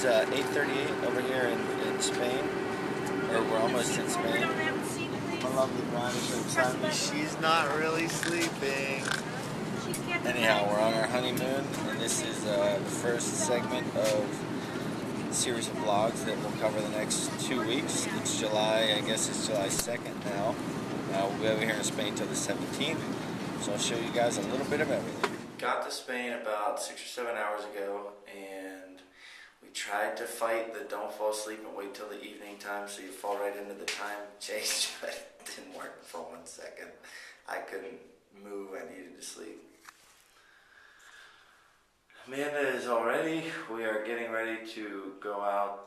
8:38 over here in Spain, or we're almost in Spain. My lovely bride is beside me. She's not really sleeping. Anyhow, we're on our honeymoon, and this is the first segment of a series of vlogs that will cover the next 2 weeks. It's July, I guess it's July 2nd now. We'll be over here in Spain till the 17th, so I'll show you guys a little bit of everything. Got to Spain about 6 or 7 hours ago, and we tried to fight the don't fall asleep and wait till the evening time so you fall right into the time change, but it didn't work for 1 second. I couldn't move, I needed to sleep. Amanda is all ready. We are getting ready to go out.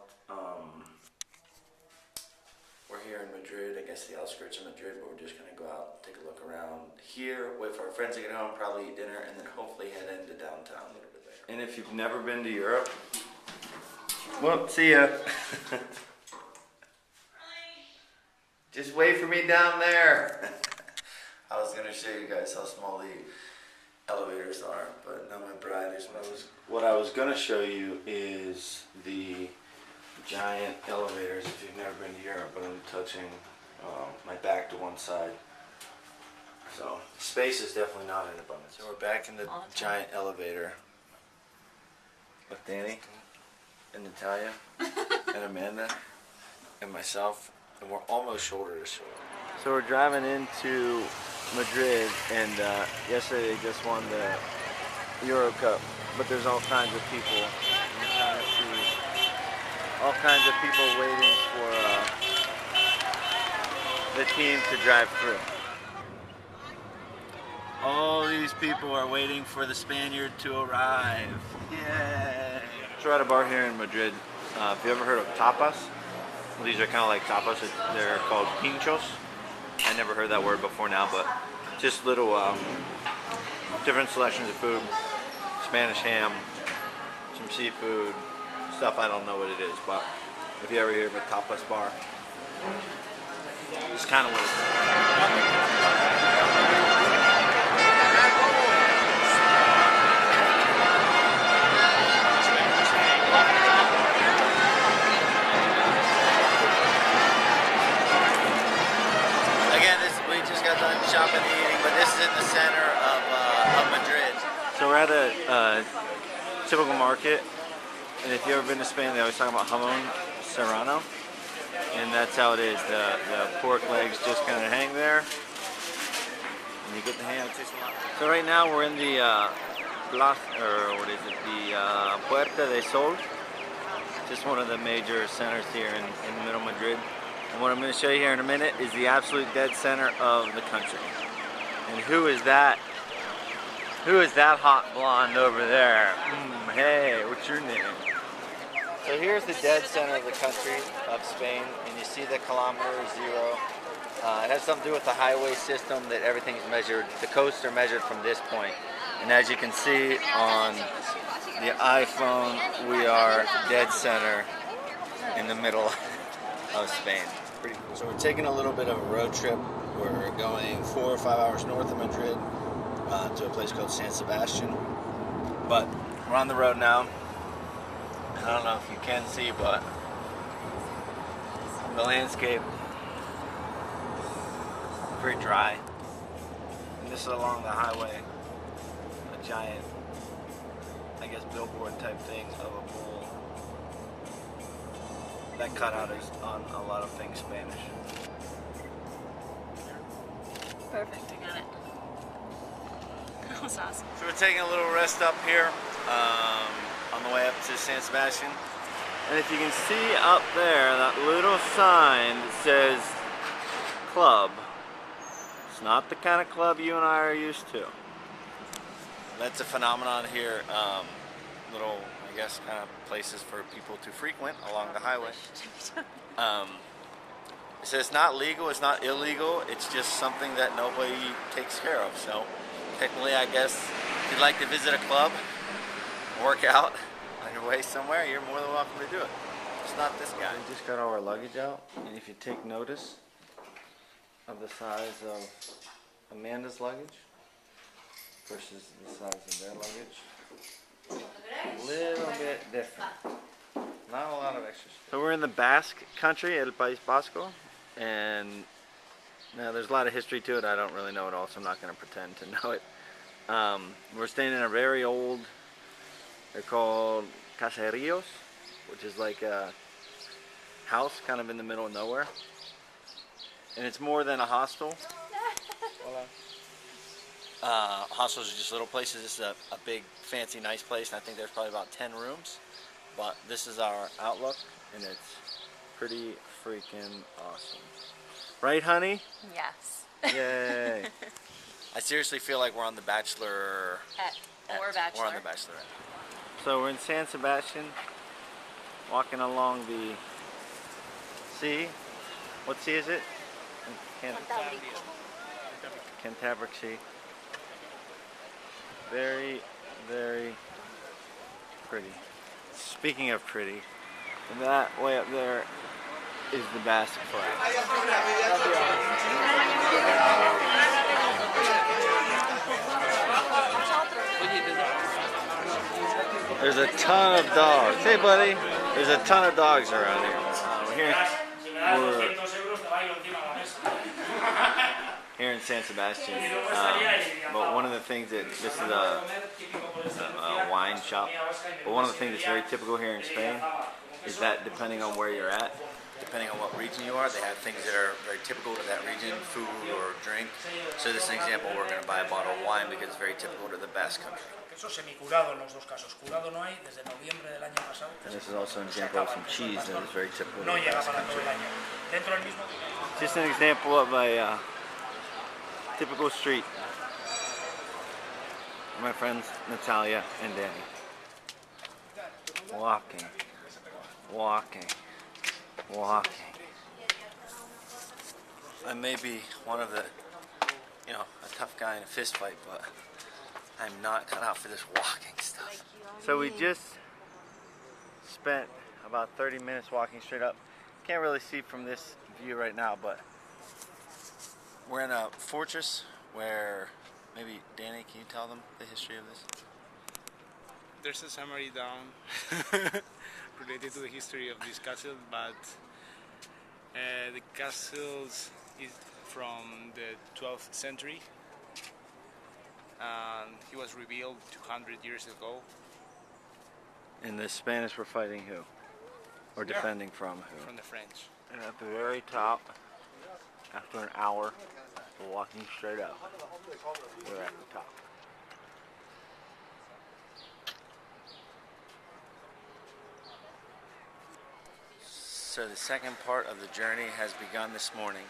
We're here in Madrid, I guess the outskirts of Madrid, but we're just going to go out, take a look around here, wait for our friends to get home, probably eat dinner, and then hopefully head into downtown a little bit later. And if you've never been to Europe, well, see ya. Just wait for me down there. I was going to show you guys how small the elevators are, but now my bride is. What I was going to show you is the giant elevators if you've never been to Europe, but I'm touching my back to one side. So space is definitely not in abundance. So we're back in the giant elevator with Danny and Natalia and Amanda and myself, and we're almost shoulder to shoulder. So we're driving into Madrid, and yesterday they just won the Euro Cup, but there's all kinds of people. All kinds of people waiting for the team to drive through. All these people are waiting for the Spaniard to arrive. Yay! So we're at a bar here in Madrid. Have you ever heard of tapas? Well, these are kind of like tapas. They're called pinchos. I never heard that word before now, but just little different selections of food. Spanish ham, some seafood, stuff I don't know what it is, but if you ever hear of a tapas bar, it's kind of what it is. Shopping and eating, but this is in the center of Madrid. So we're at a typical market, and if you've ever been to Spain, they always talk about jamón serrano, and that's how it is. The pork legs just kind of hang there, and you get the ham. It tastes a lot. So right now we're in the Plaza, or what is it? The Puerta de Sol, just one of the major centers here in the middle of Madrid. And what I'm going to show you here in a minute is the absolute dead center of the country. And who is that? Who is that hot blonde over there? Hey, what's your name? So here's the dead center of the country of Spain, and you see the kilometer zero. It has something to do with the highway system, that everything's measured. The coasts are measured from this point. And as you can see on the iPhone, we are dead center in the middle of Spain. Pretty cool. So we're taking a little bit of a road trip. We're going 4 or 5 hours north of Madrid to a place called San Sebastian. But we're on the road now. I don't know if you can see, but the landscape is very dry. And this is along the highway, a giant, I guess, billboard type thing of a bull. That cutout is on a lot of things Spanish. Perfect, I got it. That was awesome. So we're taking a little rest up here on the way up to San Sebastian. And if you can see up there, that little sign that says club. It's not the kind of club you and I are used to. That's a phenomenon here. Little, I guess, kind of places for people to frequent along the highway. So it's not legal, it's not illegal, it's just something that nobody takes care of. So technically, I guess, if you'd like to visit a club, work out on your way somewhere, you're more than welcome to do it. It's not this guy. We just got all our luggage out, and if you take notice of the size of Amanda's luggage versus the size of their luggage, a little bit different. Not a lot of extras. So we're in the Basque country, El País Vasco, and now there's a lot of history to it. I don't really know it all, so I'm not going to pretend to know it. We're staying in a very old, they're called caseríos, which is like a house kind of in the middle of nowhere. And it's more than a hostel. Hostels are just little places. This is a big, fancy, nice place, and I think there's probably about 10 rooms. But this is our outlook, and it's pretty freaking awesome. Right, honey? Yes. Yay. I seriously feel like we're on The Bachelor. Or Bachelor. We're on The Bachelorette. So we're in San Sebastian, walking along the sea. What sea is it? Cantabric Sea. Very, very pretty. Speaking of pretty, that way up there is the Basque flag. There's a ton of dogs. Hey, buddy. There's a ton of dogs around here. We're here in San Sebastian. But one of the things that this is a wine shop. But one of the things that's very typical here in Spain is that depending on where you're at, Depending on what region you are, they have things that are very typical to that region, food or drink. So this is an example, we're going to buy a bottle of wine because it's very typical to the Basque country. And this is also an example of some cheese that is very typical to the Basque country. Just an example of a typical street. My friends Natalia and Danny. Walking. I may be one of the, a tough guy in a fist fight, but I'm not cut out for this walking stuff. So we just spent about 30 minutes walking straight up. Can't really see from this view right now, but We're in a fortress where, maybe Danny, can you tell them the history of this? There's a summary down related to the history of this castle, but the castle is from the 12th century, and it was rebuilt 200 years ago. and the Spanish were fighting who? Or defending from who? From the French. And at the very top, after an hour of walking straight up, we're at the top. So the second part of the journey has begun this morning.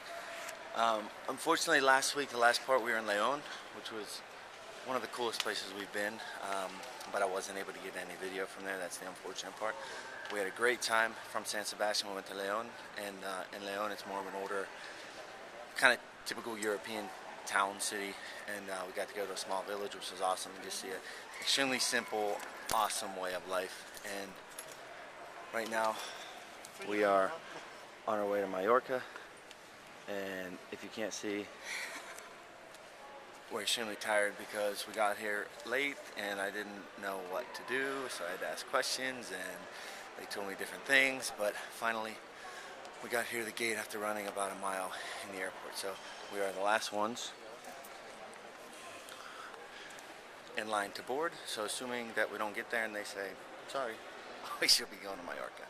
Unfortunately, last week, the last part, we were in León, which was one of the coolest places we've been, but I wasn't able to get any video from there. That's the unfortunate part. We had a great time from San Sebastian. We went to León, and in León, it's more of an older, kind of typical European town city, and we got to go to a small village, which was awesome, and just see an extremely simple, awesome way of life. And right now, we are on our way to Mallorca, and if you can't see, we're extremely tired because we got here late and I didn't know what to do, so I had to ask questions and they told me different things, but finally we got here to the gate after running about a mile in the airport. So we are the last ones in line to board, so assuming that we don't get there and they say, sorry, we should be going to Mallorca.